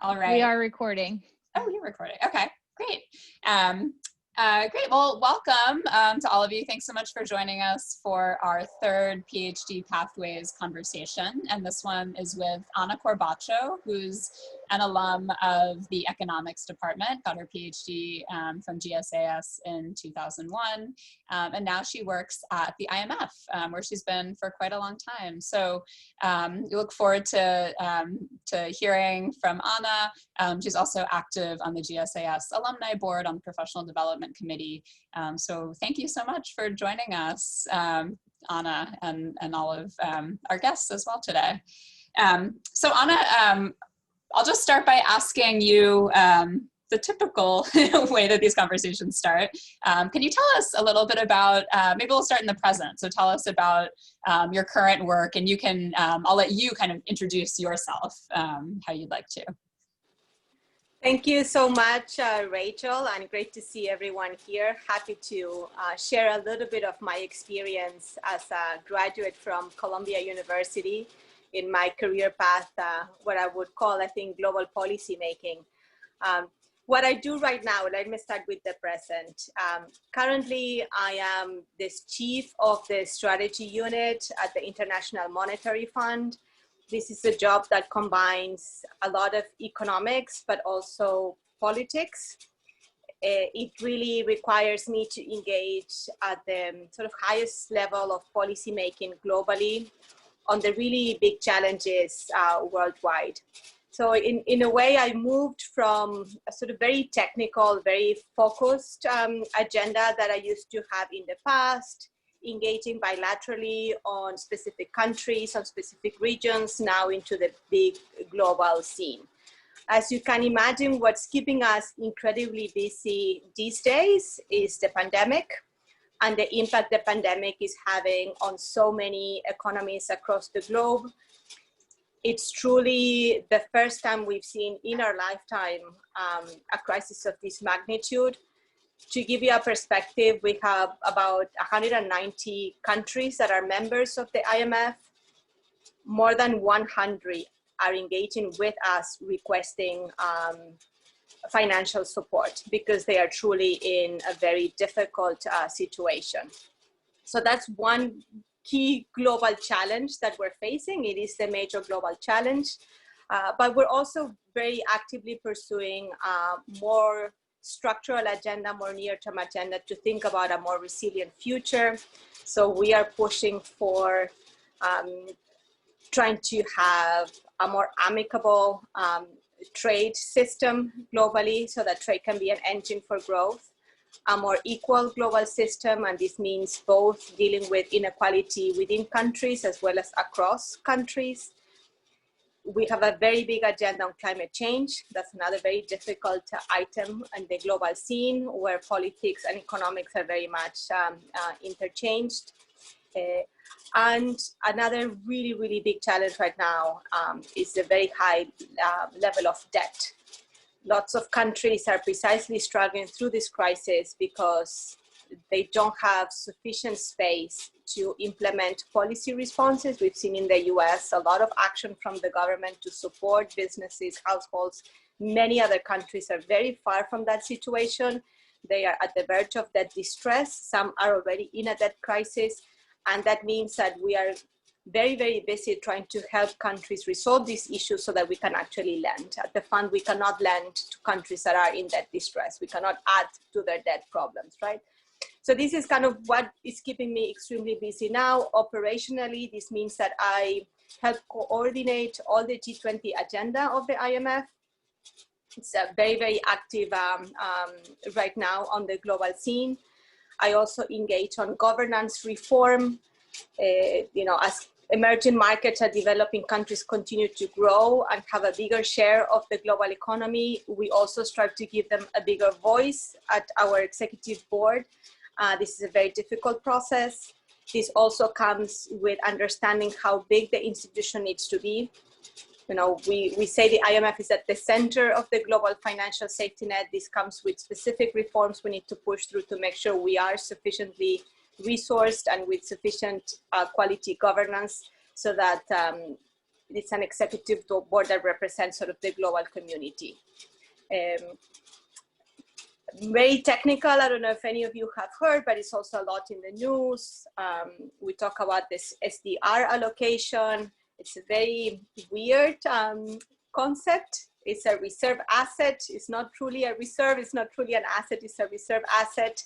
All right. We are recording. Oh, you're recording. Okay, great. Great. Well, welcome to all of you. Thanks so much for joining us for our third PhD Pathways conversation. And this one is with Ana Corbacho, who's an alum of the economics department, got her PhD from GSAS in 2001. And now she works at the IMF, where she's been for quite a long time. So we look forward to hearing from Ana. She's also active on the GSAS alumni board on the professional development committee. So thank you so much for joining us, Ana, and all of our guests as well today. So Ana, I'll just start by asking you the typical way that these conversations start. Can you tell us a little bit about, maybe we'll start in the present. So tell us about your current work, and you can, I'll let you kind of introduce yourself how you'd like to. Thank you so much, Rachel, and great to see everyone here. Happy to share a little bit of my experience as a graduate from Columbia University in my career path, what I would call, I think, global policy making. What I do right now, let me start with the present. Currently, I am this chief of the strategy unit at the International Monetary Fund. This is a job that combines a lot of economics, but also politics. It really requires me to engage at the sort of highest level of policy making globally on the really big challenges worldwide. So in a way, I moved from a sort of very technical, very focused agenda that I used to have in the past, engaging bilaterally on specific countries, on specific regions, now into the big global scene. As you can imagine, what's keeping us incredibly busy these days is the pandemic and the impact the pandemic is having on so many economies across the globe. It's truly the first time we've seen in our lifetime a crisis of this magnitude. To give you a perspective, we have about 190 countries that are members of the IMF. More than 100 are engaging with us requesting financial support because they are truly in a very difficult situation. So that's one key global challenge that we're facing. It is the major global challenge, but we're also very actively pursuing more structural agenda, more near-term agenda to think about a more resilient future. So we are pushing for trying to have a more amicable trade system globally so that trade can be an engine for growth, a more equal global system, and this means both dealing with inequality within countries as well as across countries. We have a very big agenda on climate change. That's another very difficult item in the global scene where politics and economics are very much interchanged. And another really, really big challenge right now is the very high level of debt. Lots of countries are precisely struggling through this crisis because they don't have sufficient space to implement policy responses. We've seen in the US a lot of action from the government to support businesses, households. Many other countries are very far from that situation. They are at the verge of debt distress. Some are already in a debt crisis. And that means that we are very, very busy trying to help countries resolve these issues so that we can actually lend. At the fund, we cannot lend to countries that are in debt distress. We cannot add to their debt problems, right? So this is kind of what is keeping me extremely busy now. Operationally, this means that I help coordinate all the G20 agenda of the IMF. It's very, very active right now on the global scene. I also engage on governance reform. As emerging markets and developing countries continue to grow and have a bigger share of the global economy, we also strive to give them a bigger voice at our executive board. This is a very difficult process. This also comes with understanding how big the institution needs to be. We say the IMF is at the center of the global financial safety net. This comes with specific reforms we need to push through to make sure we are sufficiently resourced and with sufficient quality governance so that it's an executive board that represents sort of the global community. Very technical. I don't know if any of you have heard, but it's also a lot in the news. We talk about this SDR allocation. It's a very weird concept. It's a reserve asset. It's not truly a reserve. It's not truly an asset. It's a reserve asset.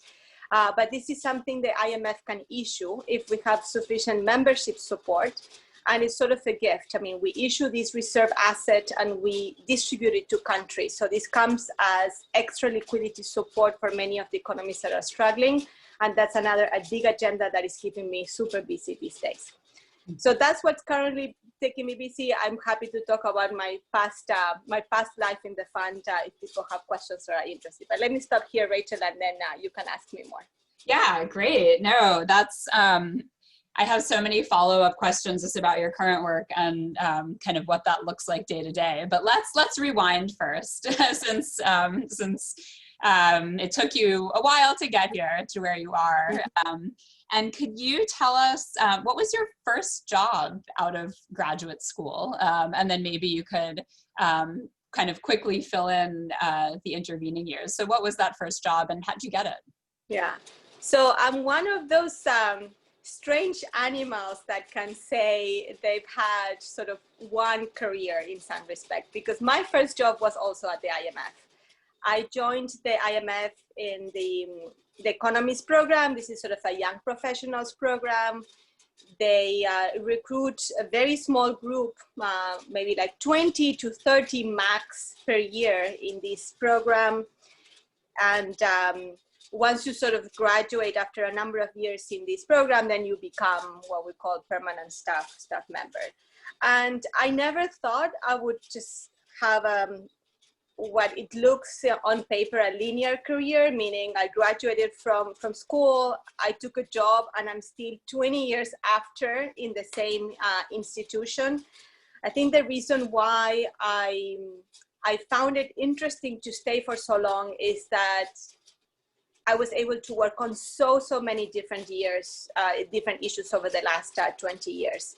But this is something the IMF can issue if we have sufficient membership support. And it's sort of a gift. I mean, we issue this reserve asset and we distribute it to countries. So this comes as extra liquidity support for many of the economies that are struggling. And that's a big agenda that is keeping me super busy these days. So that's what's currently taking me busy. I'm happy to talk about my past life in the fund if people have questions or are interested. But let me stop here, Rachel, and then you can ask me more. Yeah, great. No, that's, I have so many follow-up questions just about your current work and kind of what that looks like day to day. But let's rewind first, since it took you a while to get here to where you are. And could you tell us what was your first job out of graduate school? And then maybe you could kind of quickly fill in the intervening years. So what was that first job and how'd you get it? Yeah, so I'm one of those strange animals that can say they've had sort of one career in some respect, because my first job was also at the IMF. I joined the IMF in the economist program. This is sort of a young professionals program. They recruit a very small group, maybe like 20 to 30 max per year in this program. And once you sort of graduate after a number of years in this program, then you become what we call permanent staff member. And I never thought I would just have what it looks on paper a linear career, meaning I graduated from school, I took a job, and I'm still 20 years after in the same institution. I think the reason why I found it interesting to stay for so long is that I was able to work on so many different issues over the last 20 years.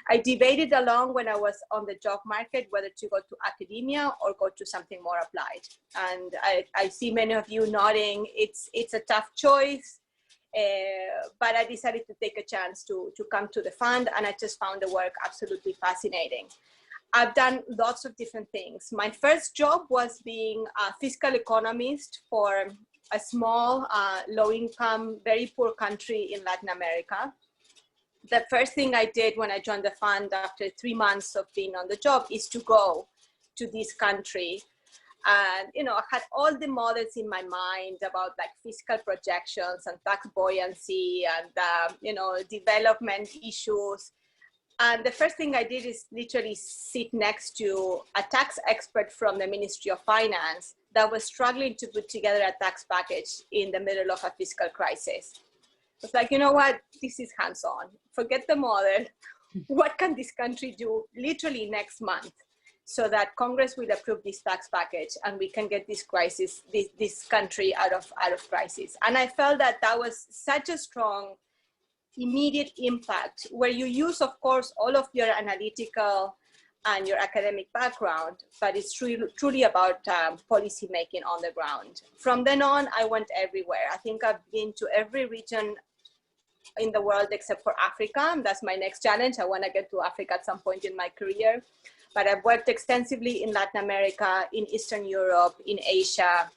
I debated along when I was on the job market whether to go to academia or go to something more applied. And I see many of you nodding. It's a tough choice, but I decided to take a chance to come to the fund, and I just found the work absolutely fascinating. I've done lots of different things. My first job was being a fiscal economist for a small, low-income, very poor country in Latin America. The first thing I did when I joined the fund after 3 months of being on the job is to go to this country. And, you know, I had all the models in my mind about like fiscal projections and tax buoyancy and, you know, development issues. And the first thing I did is literally sit next to a tax expert from the Ministry of Finance that was struggling to put together a tax package in the middle of a fiscal crisis. It's like, you know what, this is hands-on. Forget the model. What can this country do literally next month so that Congress will approve this tax package and we can get this crisis, this country out of crisis. And I felt that that was such a strong immediate impact where you use, of course, all of your analytical and your academic background, but it's truly about policy making on the ground. From then on, I went everywhere. I think I've been to every region in the world except for Africa. That's my next challenge. I want to get to Africa at some point in my career. But I've worked extensively in Latin America, in Eastern Europe, in Asia.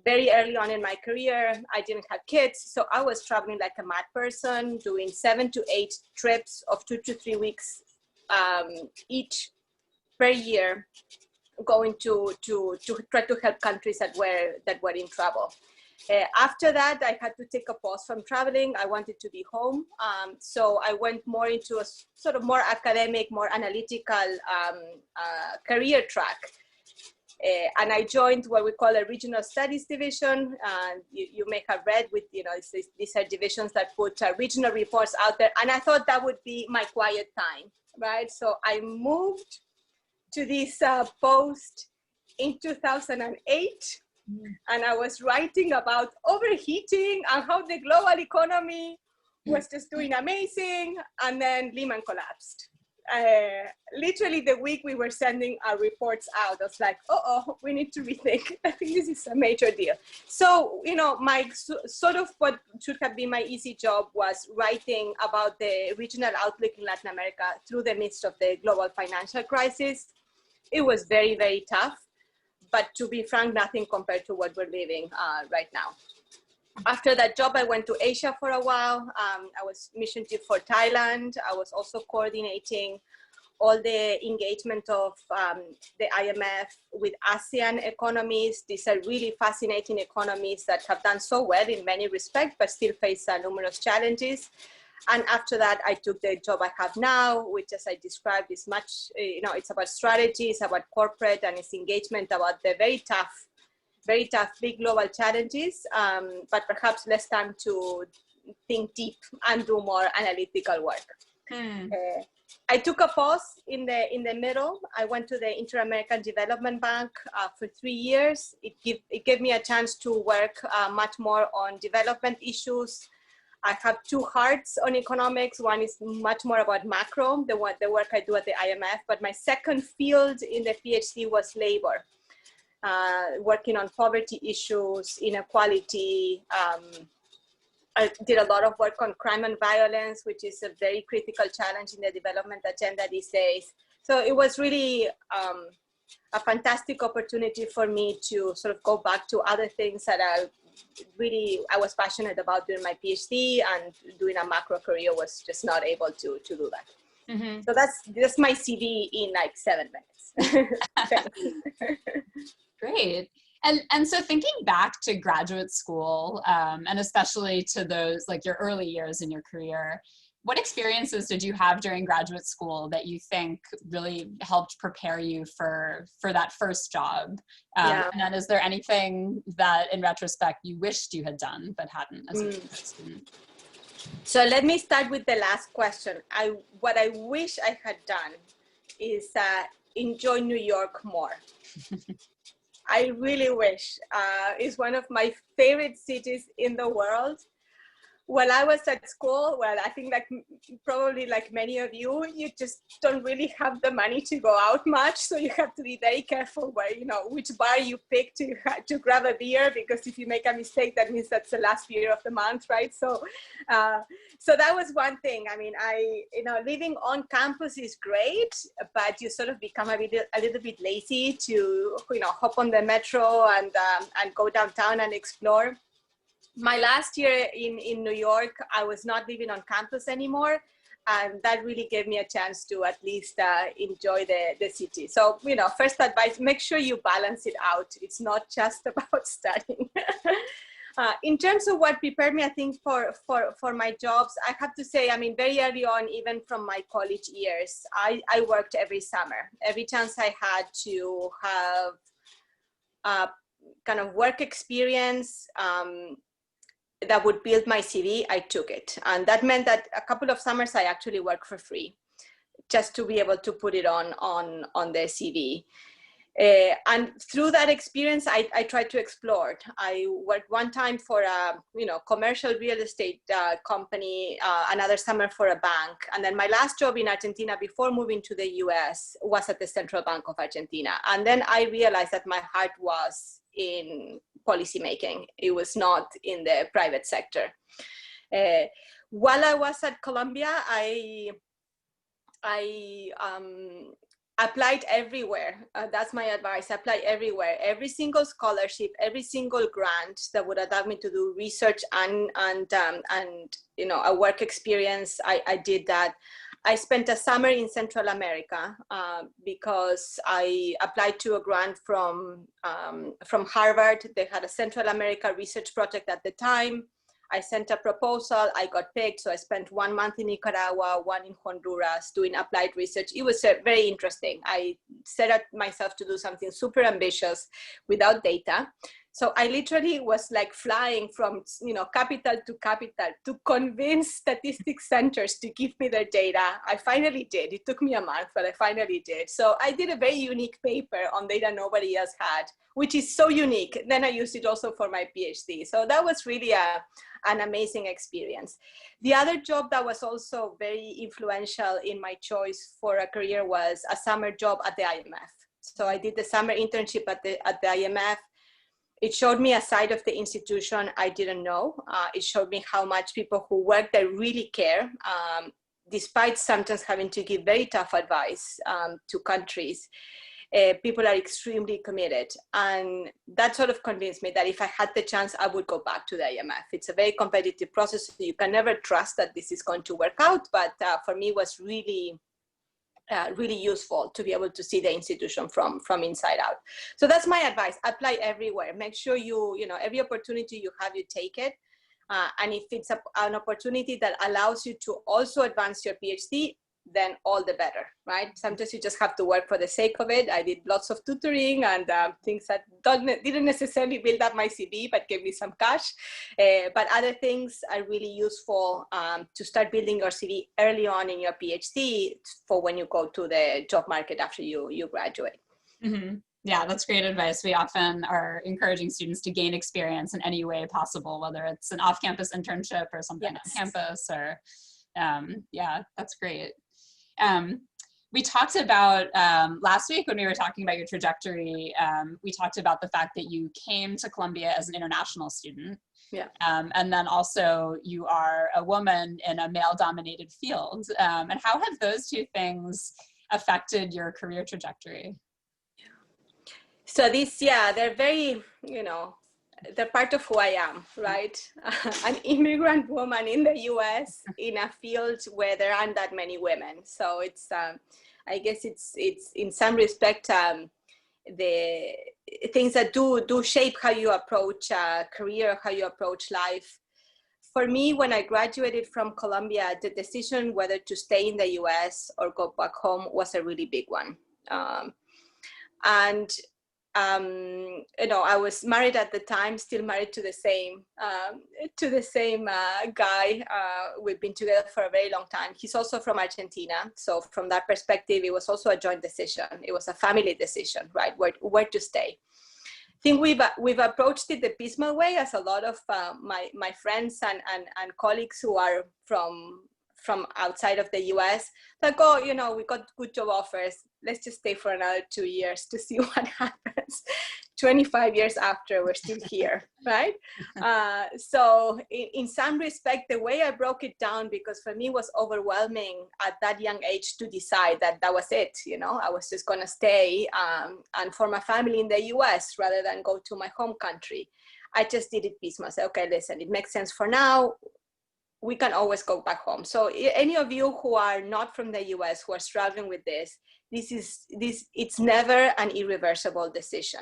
Very early on in my career, I didn't have kids, so I was traveling like a mad person, doing 7 to 8 trips of 2 to 3 weeks each per year, going to try to help countries that were in trouble. After that, I had to take a pause from traveling. I wanted to be home, so I went more into a sort of more academic, more analytical career track. And I joined what we call a regional studies division. You may have read with, you know, these are divisions that put regional reports out there. And I thought that would be my quiet time, right? So I moved to this post in 2008. And I was writing about overheating and how the global economy was just doing amazing. And then Lehman collapsed. literally the week we were sending our reports out, I was like, oh, we need to rethink. I think this is a major deal. So, you know, my sort of what should have been my easy job was writing about the regional outlook in Latin America through the midst of the global financial crisis. It was very, very tough, but to be frank, nothing compared to what we're living right now. After that job, I went to Asia for a while. I was mission chief for Thailand. I was also coordinating all the engagement of the IMF with ASEAN economies. These are really fascinating economies that have done so well in many respects, but still face numerous challenges. And after that, I took the job I have now, which, as I described, is much, you know, it's about strategy, it's about corporate, and it's engagement about the very tough, big global challenges, but perhaps less time to think deep and do more analytical work. I took a pause in the middle. I went to the Inter-American Development Bank for 3 years. It gave me a chance to work much more on development issues. I have two hearts on economics. One is much more about macro, the work I do at the IMF, but my second field in the PhD was labor. Working on poverty issues, inequality. I did a lot of work on crime and violence, which is a very critical challenge in the development agenda these days. So it was really a fantastic opportunity for me to sort of go back to other things that I was passionate about during my PhD, and doing a macro career was just not able to do that. Mm-hmm. So that's my CV in like 7 minutes. Great. And so thinking back to graduate school, and especially to those, like your early years in your career, what experiences did you have during graduate school that you think really helped prepare you for that first job? And then is there anything that in retrospect you wished you had done but hadn't as a student? So let me start with the last question. What I wish I had done is enjoy New York more. I really wish. It's one of my favorite cities in the world. While I was at school, well, I think like probably like many of you, you just don't really have the money to go out much. So you have to be very careful where, you know, which bar you pick to grab a beer, because if you make a mistake, that means that's the last beer of the month, right? So, so that was one thing. I mean, living on campus is great, but you sort of become a little bit lazy to, you know, hop on the metro and go downtown and explore. My last year in New York, I was not living on campus anymore. And that really gave me a chance to at least enjoy the city. So, you know, first advice, make sure you balance it out. It's not just about studying. In terms of what prepared me, I think, for my jobs, I have to say, I mean, very early on, even from my college years, I worked every summer. Every chance I had to have kind of work experience, that would build my CV, I took it. And that meant that a couple of summers I actually worked for free, just to be able to put it on the CV. And through that experience, I tried to explore. I worked one time for a commercial real estate company, another summer for a bank. And then my last job in Argentina before moving to the US was at the Central Bank of Argentina. And then I realized that my heart was in policymaking. It was not in the private sector. While I was at Columbia, I applied everywhere. That's my advice. Apply everywhere. Every single scholarship, every single grant that would allow me to do research and a work experience. I did that. I spent a summer in Central America because I applied to a grant from Harvard. They had a Central America research project at the time. I sent a proposal, I got picked, so I spent 1 month in Nicaragua, 1 in Honduras doing applied research. It was very interesting. I set up myself to do something super ambitious without data. So I literally was like flying from, capital to capital to convince statistics centers to give me their data. I finally did. It took me a month, but I finally did. So I did a very unique paper on data nobody else had, which is so unique. Then I used it also for my PhD. So that was really an amazing experience. The other job that was also very influential in my choice for a career was a summer job at the IMF. So I did the summer internship at the IMF. It showed me a side of the institution I didn't know. It showed me how much people who work there really care, despite sometimes having to give very tough advice to countries. People are extremely committed. And that sort of convinced me that if I had the chance, I would go back to the IMF. It's a very competitive process. You can never trust that this is going to work out. But for me, it was really useful to be able to see the institution from inside out. So that's my advice. Apply everywhere. Make sure every opportunity you have, you take it. And if it's an opportunity that allows you to also advance your PhD, then all the better, right? Sometimes you just have to work for the sake of it. I did lots of tutoring and things that didn't necessarily build up my CV, but gave me some cash. But other things are really useful to start building your CV early on in your PhD for when you go to the job market after you graduate. Mm-hmm. Yeah, that's great advice. We often are encouraging students to gain experience in any way possible, whether it's an off-campus internship or something on campus or, yeah, that's great. We talked about last week when we were talking about your trajectory, we talked about the fact that you came to Columbia as an international student. Yeah. And then also you are a woman in a male-dominated field. And how have those two things affected your career trajectory? So they're very, they're part of who I am, right? An immigrant woman in the US in a field where there aren't that many women. So it's, I guess it's in some respect, the things that do shape how you approach a career, how you approach life. For me, when I graduated from Columbia, the decision whether to stay in the US or go back home was a really big one. I was married at the time, still married to the same guy. We've been together for a very long time. He's also from Argentina. So from that perspective, it was also a joint decision. It was a family decision, right? Where to stay. I think we've approached it the piecemeal way, as a lot of my friends and colleagues who are from outside of the US, like, oh, we got good job offers. Let's just stay for another 2 years to see what happens. 25 years after, we're still here, right? So in some respect, the way I broke it down, because for me it was overwhelming at that young age to decide that was it. I was just going to stay and form a family in the US rather than go to my home country. I just did it piecemeal. I said, okay, listen, it makes sense for now. We can always go back home. So any of you who are not from the US, who are struggling with this, it's never an irreversible decision.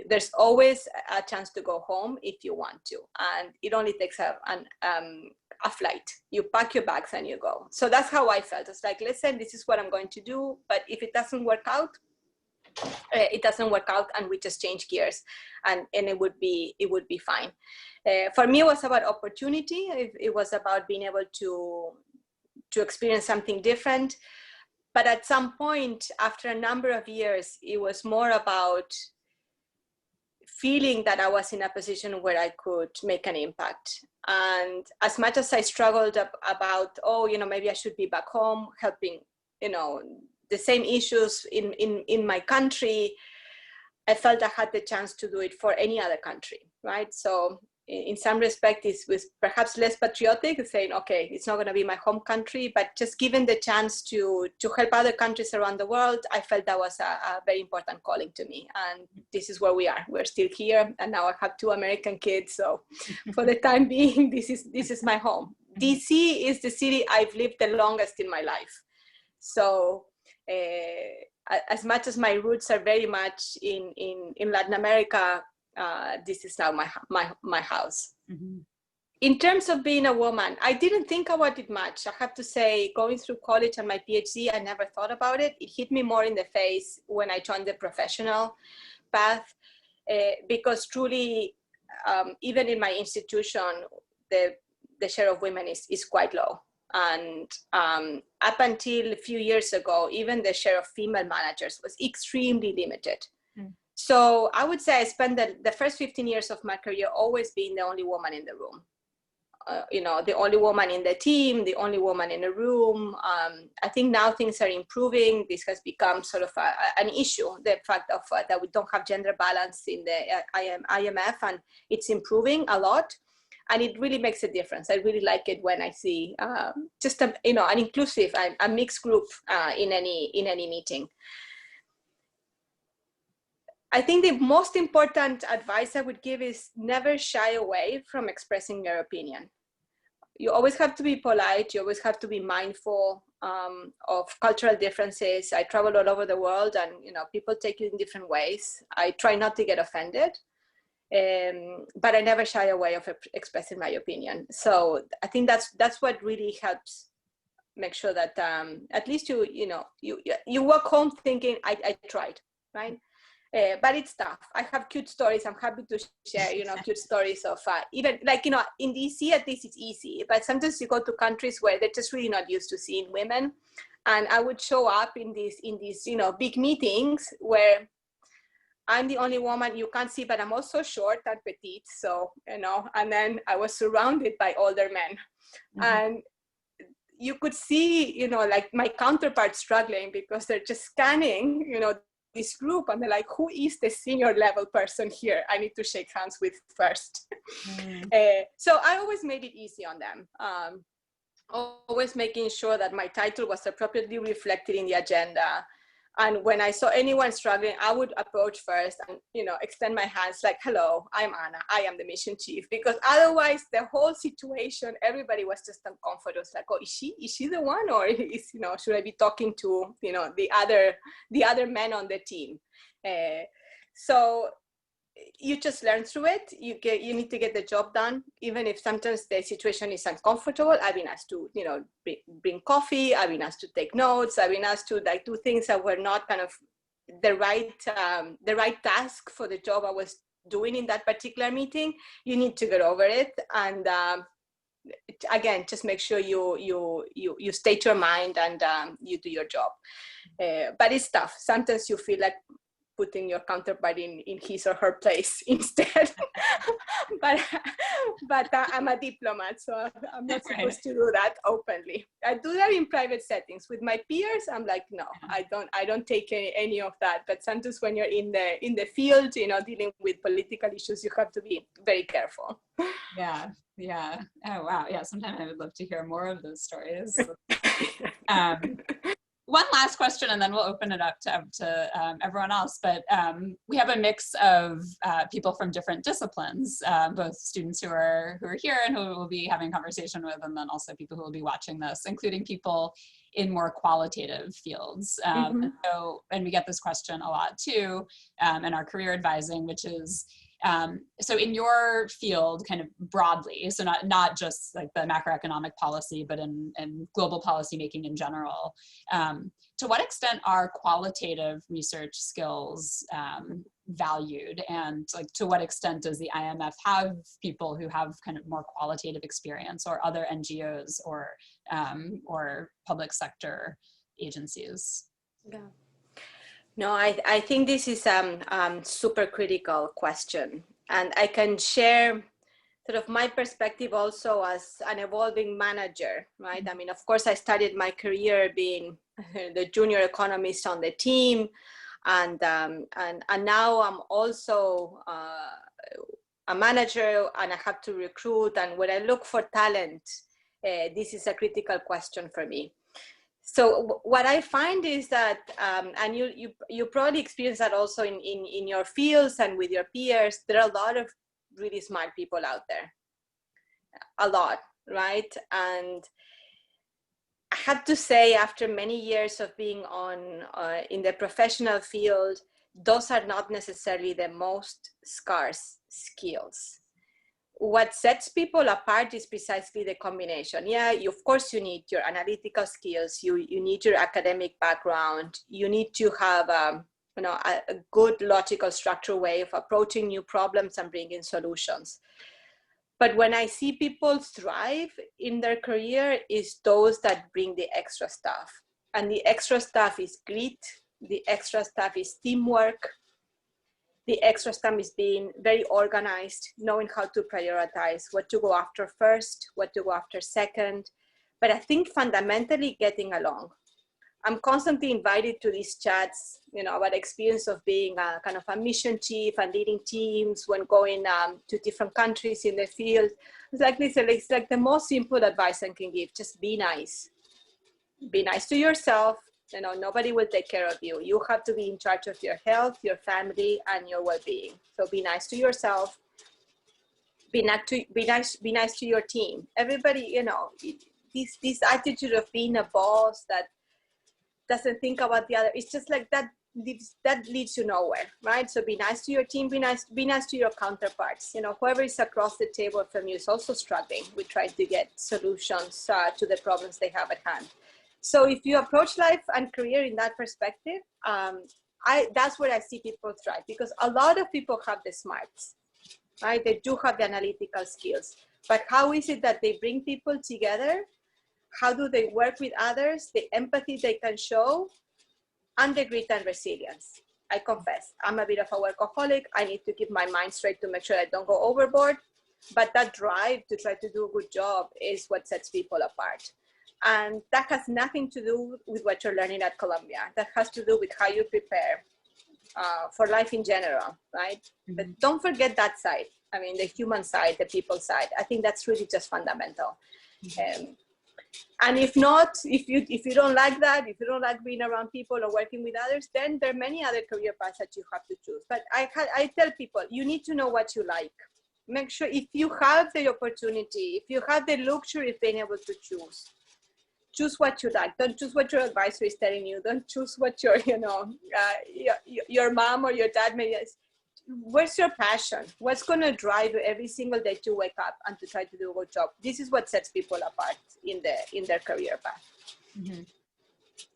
There's always a chance to go home if you want to. And it only takes a flight. You pack your bags and you go. So that's how I felt. It's like, listen, this is what I'm going to do. But if it doesn't work out, it doesn't work out, and we just change gears, and it would be fine. For me, it was about opportunity. It was about being able to experience something different. But at some point, after a number of years, it was more about feeling that I was in a position where I could make an impact. And as much as I struggled about, maybe I should be back home helping, the same issues in my country, I felt I had the chance to do it for any other country, right? So in some respect, it was perhaps less patriotic, saying, okay, it's not going to be my home country, but just given the chance to help other countries around the world, I felt that was a very important calling to me. And this is where we are. We're still here, and now I have 2 American kids. So for the time being, this is my home. DC is the city I've lived the longest in my life. So as much as my roots are very much in Latin America, this is now my house. Mm-hmm. In terms of being a woman, I didn't think about it much. I have to say, going through college and my PhD, I never thought about it. It hit me more in the face when I joined the professional path. because truly, even in my institution, the share of women is quite low. And up until a few years ago, even the share of female managers was extremely limited. Mm. So I would say I spent the first 15 years of my career always being the only woman in the room. The only woman in the team, the only woman in a room. I think now things are improving. This has become sort of an issue, the fact of that we don't have gender balance in the IMF, and it's improving a lot. And it really makes a difference. I really like it when I see just an inclusive, a mixed group in any meeting. I think the most important advice I would give is never shy away from expressing your opinion. You always have to be polite. You always have to be mindful of cultural differences. I travel all over the world, and people take it in different ways. I try not to get offended, but I never shy away of expressing my opinion. So I think that's what really helps make sure that at least you walk home thinking I tried, right? But it's tough. I have cute stories. I'm happy to share, cute stories of even in DC, at least it's easy. But sometimes you go to countries where they're just really not used to seeing women. And I would show up in these big meetings where I'm the only woman you can't see, but I'm also short and petite. So, and then I was surrounded by older men. Mm-hmm. And you could see, my counterparts struggling because they're just scanning, this group, and they're like, who is the senior level person here I need to shake hands with first? So I always made it easy on them, always making sure that my title was appropriately reflected in the agenda. And when I saw anyone struggling, I would approach first and extend my hands like, hello, I'm Ana, I am the mission chief. Because otherwise the whole situation, everybody was just uncomfortable. It's like, oh, is she the one, or is should I be talking to the other men on the team? So you just learn through it. You need to get the job done, even if sometimes the situation is uncomfortable. I've been asked to bring coffee. I've been asked to take notes. I've been asked to do things that were not kind of the right task for the job I was doing in that particular meeting. You need to get over it, and again, just make sure you state your mind and you do your job. But it's tough. Sometimes you feel like putting your counterpart in his or her place instead. but I'm a diplomat, so I'm not supposed to do that openly. I do that in private settings. With my peers, I'm like, no, I don't take any of that. But sometimes when you're in the field, dealing with political issues, you have to be very careful. Yeah. Oh, wow. Yeah, sometimes I would love to hear more of those stories. One last question, and then we'll open it up to everyone else. But we have a mix of people from different disciplines, both students who are here and who we'll be having a conversation with, and then also people who will be watching this, including people in more qualitative fields. And we get this question a lot too in our career advising, which is, so in your field, kind of broadly, so not just like the macroeconomic policy, but in global policy making in general, to what extent are qualitative research skills valued, and like to what extent does the IMF have people who have kind of more qualitative experience, or other NGOs or public sector agencies? Yeah. No, I think this is super critical question, and I can share sort of my perspective also as an evolving manager, right? I mean, of course, I started my career being the junior economist on the team, and now I'm also a manager, and I have to recruit. And when I look for talent, this is a critical question for me. So what I find is that, and you probably experience that also in your fields and with your peers, there are a lot of really smart people out there, a lot, right? And I have to say, after many years of being in the professional field, those are not necessarily the most scarce skills. What sets people apart is precisely the combination. Yeah, of course, you need your analytical skills, you need your academic background, you need to have a good logical structural way of approaching new problems and bringing solutions. But when I see people thrive in their career, is those that bring the extra stuff. And the extra stuff is grit, the extra stuff is teamwork, the extra stuff is being very organized, knowing how to prioritize, what to go after first, what to go after second. But I think fundamentally getting along. I'm constantly invited to these chats, about experience of being a kind of a mission chief and leading teams when going to different countries in the field. It's like, listen, it's like the most simple advice I can give. Just be nice. Be nice to yourself. Nobody will take care of you. You have to be in charge of your health, your family, and your well-being. So be nice to yourself. Be nice to your team. Everybody, this attitude of being a boss that doesn't think about the other, it's just like that leads you nowhere, right? So be nice to your team, be nice to your counterparts. Whoever is across the table from you is also struggling with trying to get solutions to the problems they have at hand. So if you approach life and career in that perspective, that's where I see people thrive, because a lot of people have the smarts, right? They do have the analytical skills, but how is it that they bring people together? How do they work with others, the empathy they can show, and the grit and resilience? I confess, I'm a bit of a workaholic. I need to keep my mind straight to make sure I don't go overboard. But that drive to try to do a good job is what sets people apart. And that has nothing to do with what you're learning at Columbia. That has to do with how you prepare for life in general, right? Mm-hmm. But don't forget that side. I mean, the human side, the people side. I think that's really just fundamental. Mm-hmm. And if not, if you don't like that, if you don't like being around people or working with others, then there are many other career paths that you have to choose. But I tell people, you need to know what you like. Make sure if you have the opportunity, if you have the luxury of being able to choose what you like. Don't choose what your advisor is telling you. Don't choose what your mom or your dad may. Where's your passion? What's going to drive you every single day to wake up and to try to do a good job? This is what sets people apart in their career path. Mm-hmm.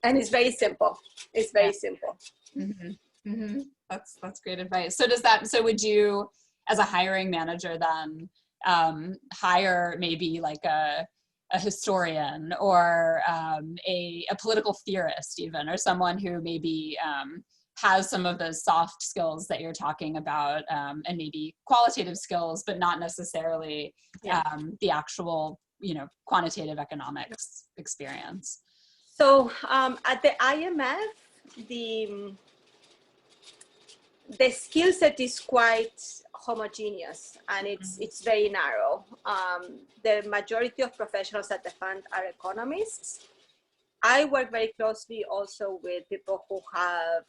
And it's very simple. It's very simple. Mm-hmm. Mm-hmm. That's great advice. So would you, as a hiring manager, then hire maybe like a historian or a political theorist even, or someone who maybe has some of those soft skills that you're talking about, and maybe qualitative skills, but not necessarily the actual, quantitative economics experience? So at the IMF, the skill set is quite homogeneous and it's very narrow. The majority of professionals at the fund are economists. I work very closely also with people who have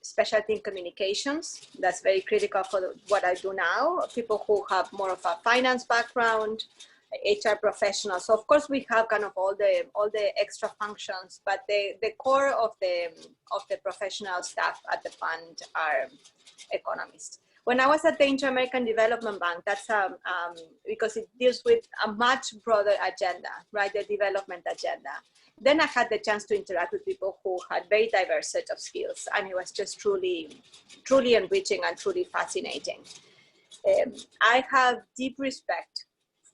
specialty in communications. That's very critical for what I do now. People who have more of a finance background, HR professionals. So of course we have kind of all the extra functions, but the core of the professional staff at the fund are economists. When I was at the Inter-American Development Bank, that's because it deals with a much broader agenda, right? The development agenda. Then I had the chance to interact with people who had very diverse set of skills, and it was just truly, truly enriching and truly fascinating. I have deep respect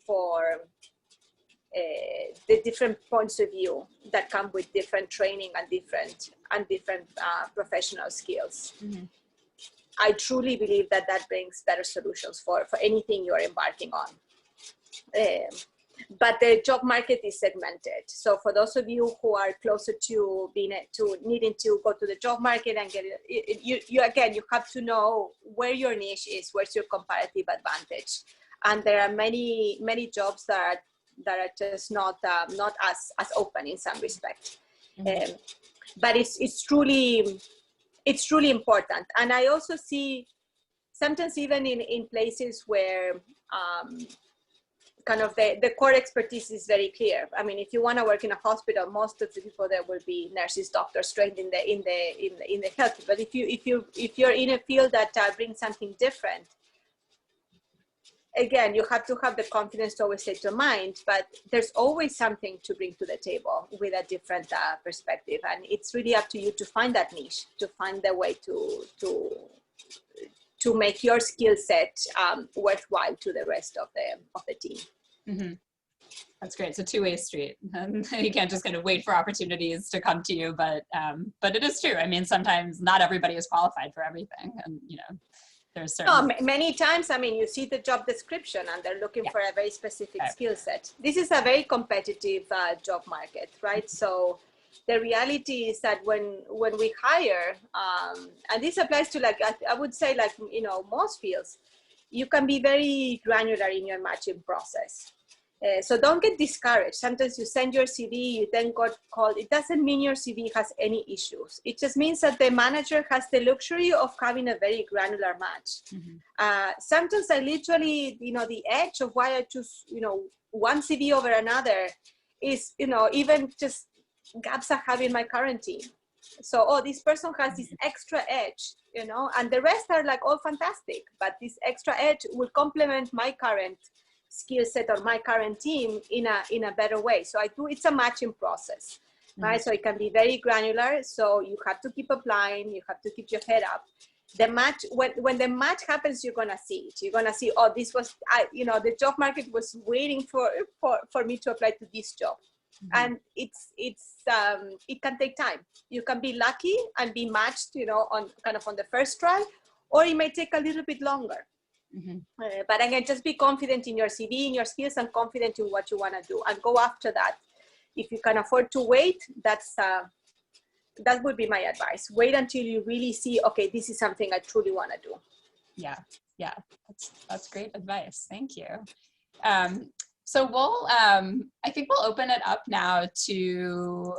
for the different points of view that come with different training and different professional skills. Mm-hmm. I truly believe that brings better solutions for anything you're embarking on. But the job market is segmented. So for those of you who are closer to needing to go to the job market and get it, you have to know where your niche is, where's your comparative advantage. And there are many jobs that are just not as open in some respect. Mm-hmm. But it's truly important. And I also see sometimes even in places where kind of the core expertise is very clear. I mean, if you want to work in a hospital, most of the people there will be nurses, doctors trained in the health. But if you're in a field that brings something different, again, you have to have the confidence to always state your mind, but there's always something to bring to the table with a different perspective. And it's really up to you to find that niche, to find the way to make your skill set worthwhile to the rest of the team. Mm-hmm. That's great. It's a two-way street. You can't just kind of wait for opportunities to come to you, but it is true. I mean, sometimes not everybody is qualified for everything, and you know, there's certain. Many times, I mean, you see the job description and they're looking for a very specific skill set. This is a very competitive job market, right? So the reality is that when we hire, and this applies to like, I would say like, you know, most fields, you can be very granular in your matching process. So don't get discouraged. Sometimes you send your CV, you then got called. It doesn't mean your CV has any issues. It just means that the manager has the luxury of having a very granular match. Mm-hmm. Sometimes I literally, you know, the edge of why I choose, you know, one CV over another is, you know, even just gaps I have in my current team. So, oh, this person has this extra edge, you know, and the rest are like all fantastic, but this extra edge will complement my current skill set or my current team in a better way. So it's a matching process, right? Mm-hmm. So it can be very granular. So you have to keep applying, you have to keep your head up. The match, when the match happens, you're gonna see it. You're gonna see, oh, this was, you know, the job market was waiting for me to apply to this job. Mm-hmm. And it can take time. You can be lucky and be matched, you know, on the first try, or it may take a little bit longer. Mm-hmm. But again, just be confident in your CV, in your skills, and confident in what you want to do, and go after that. If you can afford to wait, that would be my advice. Wait until you really see, okay, this is something I truly want to do. Yeah, that's great advice. Thank you. So we'll, I think we'll open it up now to